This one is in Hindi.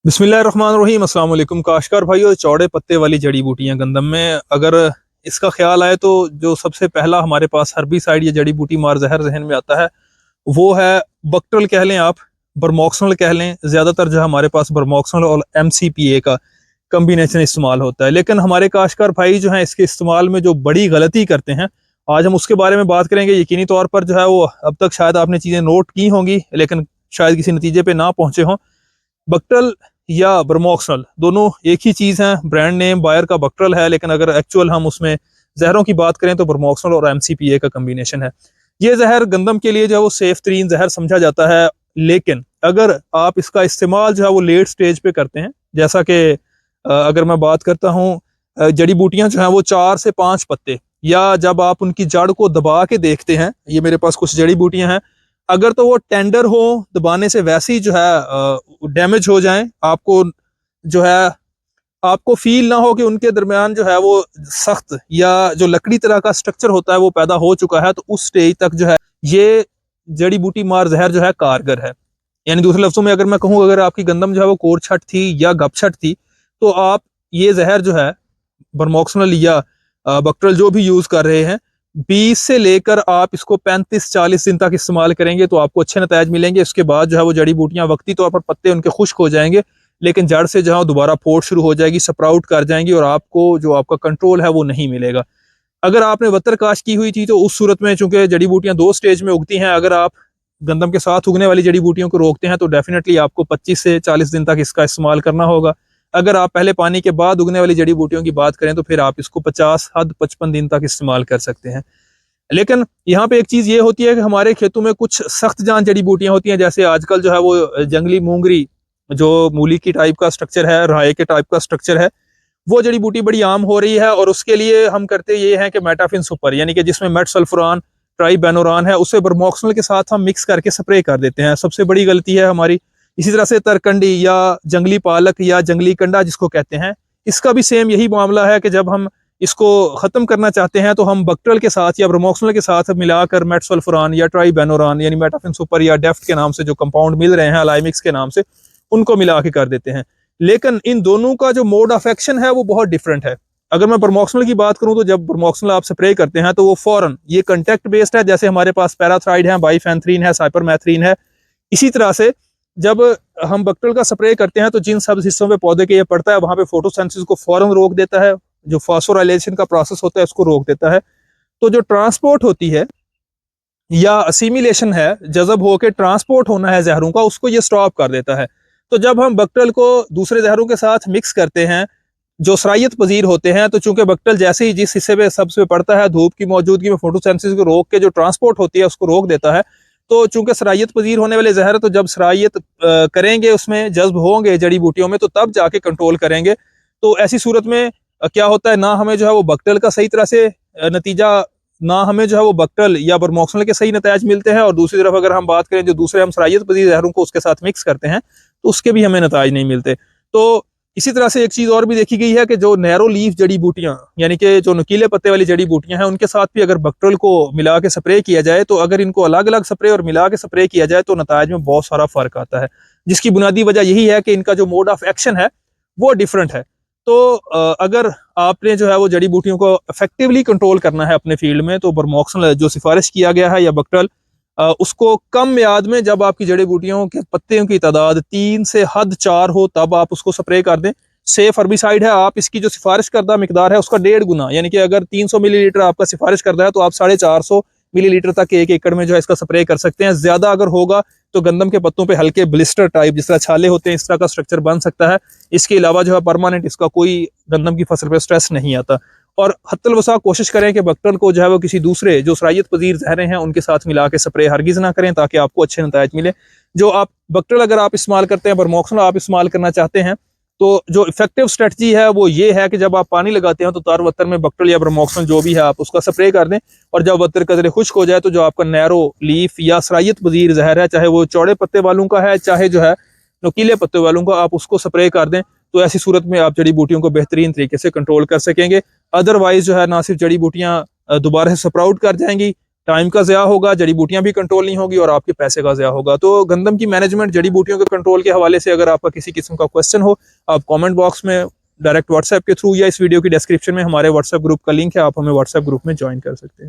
बिस्मिल्लाहिर्रहमानिर्रहीम। अस्सलाम वालेकुम काशकार भाइयों। चौड़े पत्ते वाली जड़ी बूटियां गंदम में अगर इसका ख्याल आए तो जो सबसे पहला हमारे पास हर्बिसाइड या जड़ी बूटी मार जहर जहन में आता है वो है बक्टल कह लें आप, बरमॉक्सनल कह लें। ज्यादातर जो हमारे पास बरमॉक्सनल और एमसीपीए का कम्बिनेशन इस्तेमाल होता है, लेकिन हमारे काशकार भाई जो है इसके इस्तेमाल में जो बड़ी गलती करते हैं आज हम उसके बारे में बात करेंगे। यकीनी तौर पर जो है वो अब तक शायद आपने चीजें नोट की होंगी लेकिन शायद किसी नतीजे पे ना पहुंचे हों। बक्टल या ब्रमोक्सनल दोनों एक ही चीज है, ब्रांड नेम बायर का बक्टल है, लेकिन अगर एक्चुअल हम उसमें जहरों की बात करें तो ब्रमोक्सनल और एमसीपीए का कम्बिनेशन है। ये जहर गंदम के लिए जो है वो सेफ तरीन जहर समझा जाता है, लेकिन अगर आप इसका इस्तेमाल जो है वो लेट स्टेज पे करते हैं, जैसा कि अगर मैं बात करता हूँ जड़ी बूटियां जो है वो 4 से 5 पत्ते, या जब आप उनकी जड़ को दबा के देखते हैं, ये मेरे पास कुछ जड़ी बूटियां हैं, अगर तो वो टेंडर हो दबाने से वैसे ही जो है डैमेज हो जाएं, आपको जो है आपको फील ना हो कि उनके दरमियान जो है वो सख्त या जो लकड़ी तरह का स्ट्रक्चर होता है वो पैदा हो चुका है, तो उस स्टेज तक जो है ये जड़ी बूटी मार जहर जो है कारगर है। यानी दूसरे लफ्जों में अगर मैं कहूँ, अगर आपकी गंदम जो है वो कोरछट थी या गपछट थी, तो आप ये जहर जो है बरमॉक्सनल या बक्टरल जो भी यूज कर रहे हैं, 20 से लेकर आप इसको 35-40 दिन तक इस्तेमाल करेंगे तो आपको अच्छे नतीजे मिलेंगे। इसके बाद जो है वो जड़ी बूटियां वक्ती तौर पर पत्ते उनके खुश्क हो जाएंगे, लेकिन जड़ से जो है दोबारा फोड़ शुरू हो जाएगी, स्प्राउट कर जाएंगी और आपको जो आपका कंट्रोल है वो नहीं मिलेगा। अगर आपने वतर काश की हुई थी तो उस सूरत में, चूंकि जड़ी बूटियां 2 स्टेज में उगती हैं, अगर आप गंदम के साथ उगने वाली जड़ी बूटियों को रोकते हैं तो डेफिनेटली आपको 25 से 40 दिन तक इसका इस्तेमाल करना होगा। अगर आप पहले पानी के बाद उगने वाली जड़ी बूटियों की बात करें तो फिर आप इसको 50 हद 55 दिन तक इस्तेमाल कर सकते हैं। लेकिन यहाँ पे एक चीज ये होती है कि हमारे खेतों में कुछ सख्त जान जड़ी बूटियां होती हैं, जैसे आजकल जो है वो जंगली मूंगरी, जो मूली की टाइप का स्ट्रक्चर है, राय के टाइप का स्ट्रक्चर है, वो जड़ी बूटी बड़ी आम हो रही है। और उसके लिए हम करते ये हैं कि मेटाफिन सुपर, यानी कि जिसमें मेटसल्फुरान ट्राइबेनोरान है, उसे बरमॉक्सनल के साथ हम मिक्स करके स्प्रे कर देते हैं। सबसे बड़ी गलती है हमारी। इसी तरह से तरकंडी या जंगली पालक या जंगली कंडा जिसको कहते हैं, इसका भी सेम यही मामला है कि जब हम इसको खत्म करना चाहते हैं तो हम बक्टल के साथ या ब्रोमोक्सनल के साथ मिलाकर मेटसल्फुरान या ट्राइबेनोरान यानी मेटाफिन सुपर या डेफ्ट के नाम से जो कंपाउंड मिल रहे हैं अलाइमिक्स के नाम से, उनको मिला के कर देते हैं। लेकिन इन दोनों का जो मोड ऑफ एक्शन है वो बहुत डिफरेंट है। अगर मैं ब्रोमोक्सनल की बात करूं तो जब ब्रोमोक्सनल आप स्प्रे करते हैं तो वो फौरन, ये कंटेक्ट बेस्ड है, जैसे हमारे पास पैराथ्राइड है, बाइफेंथ्रीन है, साइपरमेथ्रीन है। इसी तरह से जब हम बक्टल का स्प्रे करते हैं तो जिन सब हिस्सों पे पौधे के ये पड़ता है वहां पे फोटोसिंथेसिस को फौरन रोक देता है, जो फॉस्फोराइलेशन का प्रोसेस होता है उसको रोक देता है। तो जो ट्रांसपोर्ट होती है या असीमिलेशन है, जज़ब होकर ट्रांसपोर्ट होना है जहरों का, उसको ये स्टॉप कर देता है। तो जब हम बक्टल को दूसरे जहरों के साथ मिक्स करते हैं जो सरायत पजीर होते हैं, तो चूंकि बक्टल जैसे ही जिस हिस्से पे सबसे पड़ता है, धूप की मौजूदगी में फोटोसिंथेसिस को रोक के जो ट्रांसपोर्ट होती है उसको रोक देता है। तो चूंकि सरायत पजीर होने वाले जहर, तो जब सरायत करेंगे उसमें जज्ब होंगे जड़ी बूटियों में, तो तब जाके कंट्रोल करेंगे। तो ऐसी सूरत में क्या होता है, ना हमें जो है वो बक्टल का सही तरह से नतीजा, ना हमें जो है वो बक्टल या बरमॉक्सनल के सही नतीजे मिलते हैं, और दूसरी तरफ अगर हम बात करें जो दूसरे हम सरायत पजीर जहरों को उसके साथ मिक्स करते हैं तो उसके भी हमें नतीजे नहीं मिलते। तो इसी तरह से एक चीज और भी देखी गई है कि जो नैरो लीफ जड़ी बूटियां, यानी कि जो नुकीले पत्ते वाली जड़ी बूटियां हैं, उनके साथ भी अगर बक्टल को मिला के स्प्रे किया जाए, तो अगर इनको अलग अलग स्प्रे और मिला के स्प्रे किया जाए तो नतीज में बहुत सारा फर्क आता है, जिसकी बुनियादी वजह यही है कि इनका जो मोड ऑफ एक्शन है वो डिफरेंट है। तो अगर आपने जो है वो जड़ी बूटियों को इफेक्टिवली कंट्रोल करना है अपने फील्ड में, तो बरमॉक्सनल जो सिफारिश किया गया है या बक्टल, उसको कम मियाद में, जब आपकी जड़ी बूटियों के पत्तियों की तादाद 3 से हद 4 हो तब आप उसको स्प्रे कर दें। सेफ हर्बिसाइड है, आप इसकी जो सिफारिश करदा मिकदार है उसका 1.5 गुना, यानी कि अगर 300 मिलीलीटर आपका सिफारिश करता है तो आप 450 मिलीलीटर तक 1 एकड़ में जो है इसका स्प्रे कर सकते हैं। ज्यादा अगर होगा तो गंदम के पत्तों पे हल्के ब्लिस्टर टाइप जिस तरह छाले होते हैं इस तरह का स्ट्रक्चर बन सकता है। इसके अलावा जो है परमानेंट इसका कोई गंदम की फसल पे स्ट्रेस नहीं आता। और हत्तल वसा कोशिश करें कि बक्टल को जो है वो किसी दूसरे जो सरायत पजीर जहरें हैं उनके साथ मिला के स्प्रे हरगिज ना करें, ताकि आपको अच्छे नतीजे मिले। जो आप बक्टल अगर आप इस्तेमाल करते हैं, बरमॉक्सनल आप इस्तेमाल करना चाहते हैं, तो जो इफेक्टिव स्ट्रेटजी है वो ये है कि जब आप पानी लगाते हैं तो तार वत्तर में बक्टल या ब्रोमोक्सन जो भी है आप उसका स्प्रे कर दें, और जब वत्तर कदरे खुश्क हो जाए तो जो आपका नैरो लीफ या सरायत पजीर जहर है, चाहे वो चौड़े पत्ते वालों का है चाहे जो है नुकीले पत्ते वालों का, आप उसको स्प्रे कर दें। तो ऐसी सूरत में आप जड़ी बूटियों को बेहतरीन तरीके से कंट्रोल कर सकेंगे। अदरवाइज जो है ना सिर्फ जड़ी बूटियां दोबारा से स्प्राउट कर जाएंगी, टाइम का ज़्या होगा, जड़ी बूटियां भी कंट्रोल नहीं होगी और आपके पैसे का ज़्या होगा। तो गंदम की मैनेजमेंट, जड़ी बूटियों के कंट्रोल के हवाले से अगर आपका किसी किस्म का क्वेश्चन हो, आप कमेंट बॉक्स में डायरेक्ट व्हाट्सएप के थ्रू या इस वीडियो की डिस्क्रिप्शन में हमारे व्हाट्सएप ग्रुप का लिंक है, आप हमें व्हाट्सएप ग्रुप में ज्वाइन कर सकते हैं।